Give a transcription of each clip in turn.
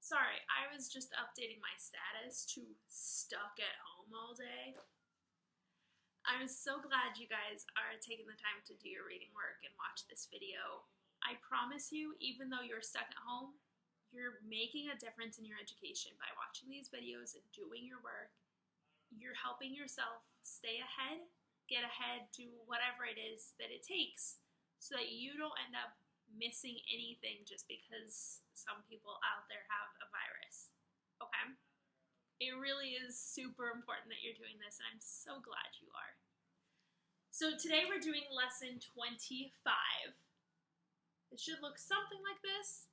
Sorry, I was just updating my status to stuck at home all day. I'm so glad you guys are taking the time to do your reading work and watch this video. I promise you, even though you're stuck at home, you're making a difference in your education by watching these videos and doing your work. You're helping yourself stay ahead, get ahead, do whatever it is that it takes so that you don't end up missing anything just because some people out there have a virus. Okay? It really is super important that you're doing this, and I'm so glad you are. So today we're doing lesson 25. It should look something like this.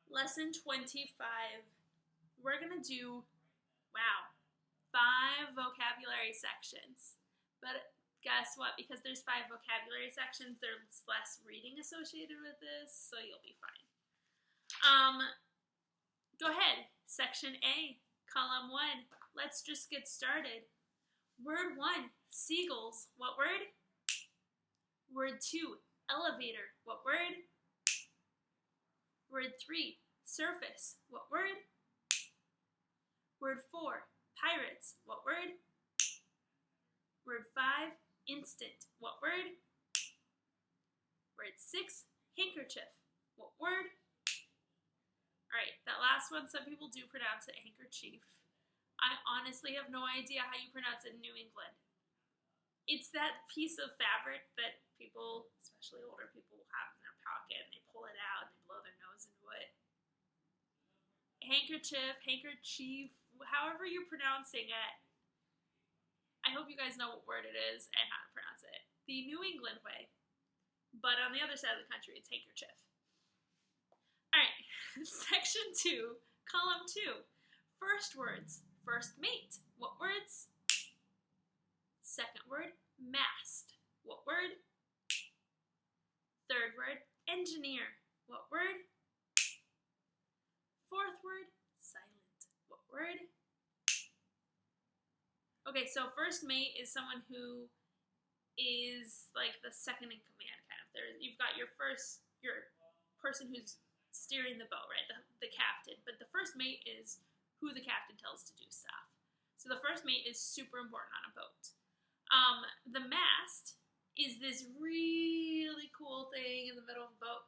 Lesson 25. We're going to do, 5 vocabulary sections. But guess what? Because there's 5 vocabulary sections, there's less reading associated with this, so you'll be fine. Go ahead. Section A, column 1. Let's just get started. Word 1, seagulls. What word? Word 2, elevator. What word? Word 3, surface. What word? Word 4, pirates. What word? Word 5, instant. What word? Word 6, handkerchief. What word? Alright, that last one, some people do pronounce it handkerchief. I honestly have no idea how you pronounce it in New England. It's that piece of fabric that people, especially older people, have in their pocket and they pull it out and they blow their nose into it. Handkerchief, handkerchief, however you're pronouncing it. I hope you guys know what word it is and how to pronounce it. The New England way. But on the other side of the country, it's handkerchief. Alright, section 2, column 2. First words. First mate. What words? Second word, mast. What word? Third word, engineer. What word? Fourth word, silent. What word? Okay, so first mate is someone who is like the second in command, kind of. You've got your person who's steering the boat, right? The captain. But the first mate is who the captain tells to do stuff. So the first mate is super important on a boat. The mast is this really cool thing in the middle of the boat.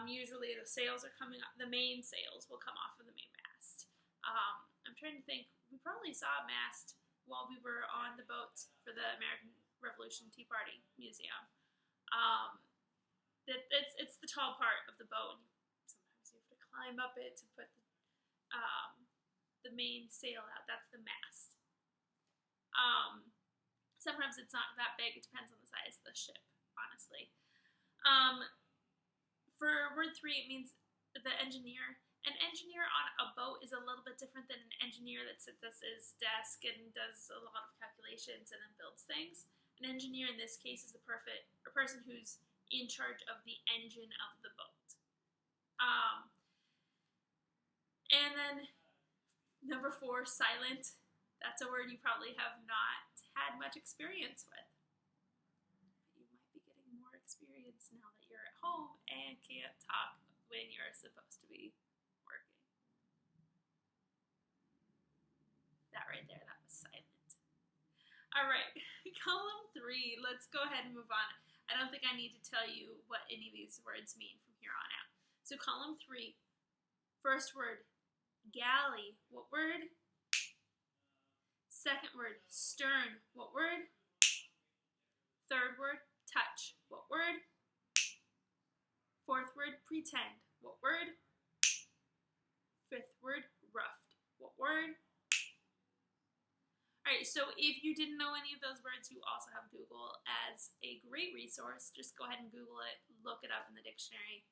Usually the sails are coming up. The main sails will come off of the main mast. I'm trying to think. We probably saw a mast while we were on the boat for the American Revolution Tea Party Museum. It's the tall part of the boat. Sometimes you have to climb up it to put the main sail out. That's the mast. Sometimes it's not that big. It depends on the size of the ship, honestly. For word 3, it means the engineer. An engineer on a boat is a little bit different than an engineer that sits at his desk and does a lot of calculations and then builds things. An engineer in this case is a person who's in charge of the engine of the boat. And then number 4, silent. That's a word you probably have not had much experience with. But you might be getting more experience now that you're at home and can't talk when you're supposed to be working. That right there, that was silent. All right, column 3, let's go ahead and move on. I don't think I need to tell you what any of these words mean from here on out. So column 3, first word, galley. What word? Second word, stern. What word? Third word, touch. What word? Fourth word, pretend. What word? Fifth word, roughed. What word? Alright, so if you didn't know any of those words, you also have Google as a great resource. Just go ahead and Google it, look it up in the dictionary.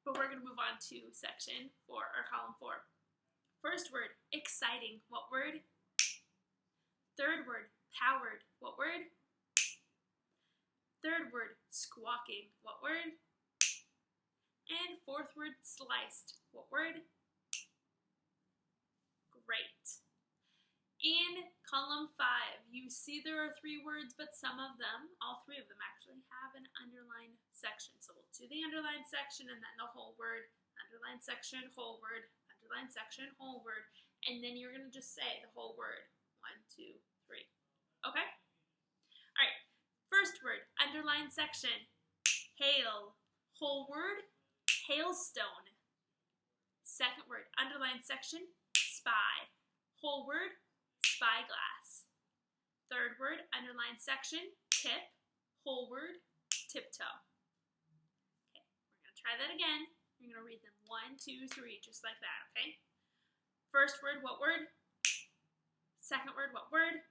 But we're going to move on to section 4, or column 4. First word, exciting. What word? Third word, powered. What word? Third word, squawking. What word? And fourth word, sliced. What word? Great. In column 5, you see there are 3 words, but some of them, all 3 of them actually, have an underlined section. So we'll do the underlined section and then the whole word, underlined section, whole word, underlined section, whole word, and then you're going to just say the whole word. 1, 2, 3. Okay? All right. First word, underlined section, hail. Whole word, hailstone. Second word, underlined section, spy. Whole word, spyglass. Third word, underlined section, tip. Whole word, tiptoe. Okay, we're going to try that again. You're going to read them 1, 2, 3, just like that, okay? First word, what word? Second word, what word?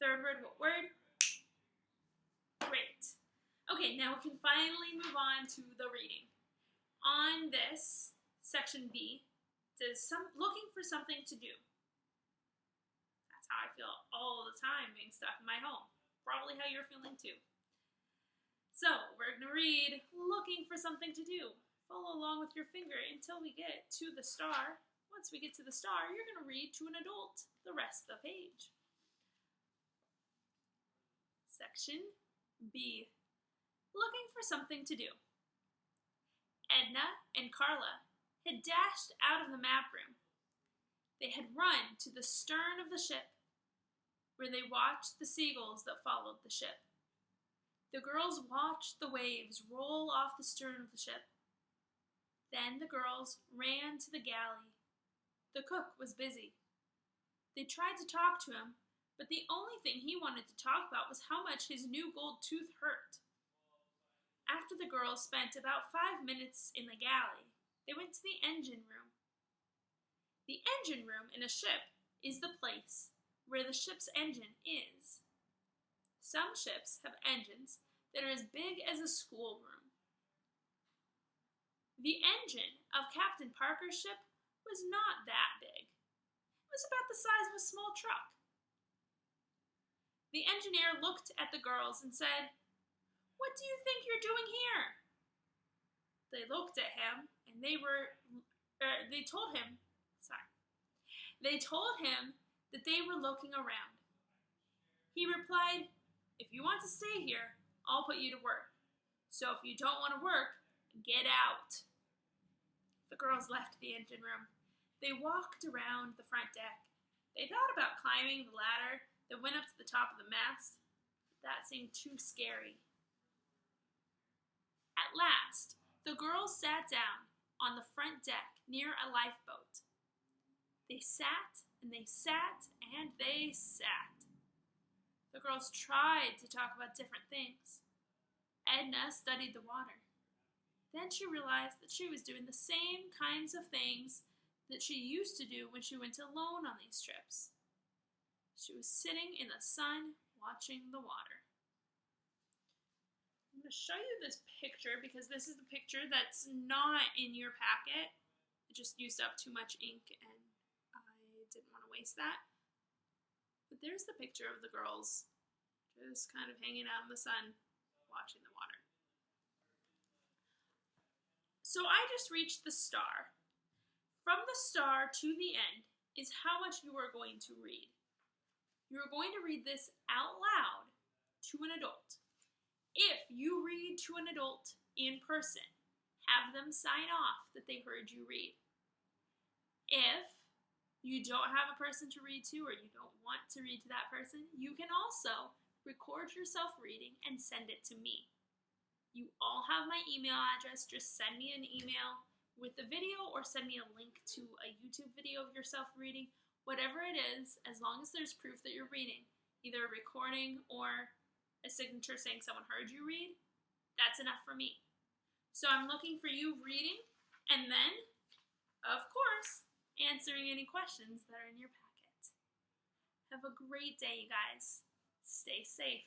Third word, what word? Great. Okay, now we can finally move on to the reading. On this, section B, it says looking for something to do. That's how I feel all the time being stuck in my home. Probably how you're feeling too. So, we're going to read looking for something to do. Follow along with your finger until we get to the star. Once we get to the star, you're going to read to an adult the rest of the page. Section B. Looking for something to do. Edna and Carla had dashed out of the map room. They had run to the stern of the ship, where they watched the seagulls that followed the ship. The girls watched the waves roll off the stern of the ship. Then the girls ran to the galley. The cook was busy. They tried to talk to him, but the only thing he wanted to talk about was how much his new gold tooth hurt. After the girls spent about 5 minutes in the galley, they went to the engine room. The engine room in a ship is the place where the ship's engine is. Some ships have engines that are as big as a schoolroom. The engine of Captain Parker's ship was not that big. It was about the size of a small truck. The engineer looked at the girls and said, "What do you think you're doing here?" They looked at him and they told him that they were looking around. He replied, "If you want to stay here, I'll put you to work. So if you don't want to work, get out." The girls left the engine room. They walked around the front deck. They thought about climbing the ladder that went up to the top of the mast, but that seemed too scary. At last, the girls sat down on the front deck near a lifeboat. They sat and they sat and they sat. The girls tried to talk about different things. Edna studied the water. Then she realized that she was doing the same kinds of things that she used to do when she went alone on these trips. She was sitting in the sun watching the water. I'm going to show you this picture because this is the picture that's not in your packet. I just used up too much ink and I didn't want to waste that. But there's the picture of the girls just kind of hanging out in the sun watching the water. So I just reached the star. From the star to the end is how much you are going to read. You are going to read this out loud to an adult. If you read to an adult in person, have them sign off that they heard you read. If you don't have a person to read to or you don't want to read to that person, you can also record yourself reading and send it to me. You all have my email address. Just send me an email with the video or send me a link to a YouTube video of yourself reading. Whatever it is, as long as there's proof that you're reading, either a recording or a signature saying someone heard you read, that's enough for me. So I'm looking for you reading and then, of course, answering any questions that are in your packet. Have a great day, you guys. Stay safe.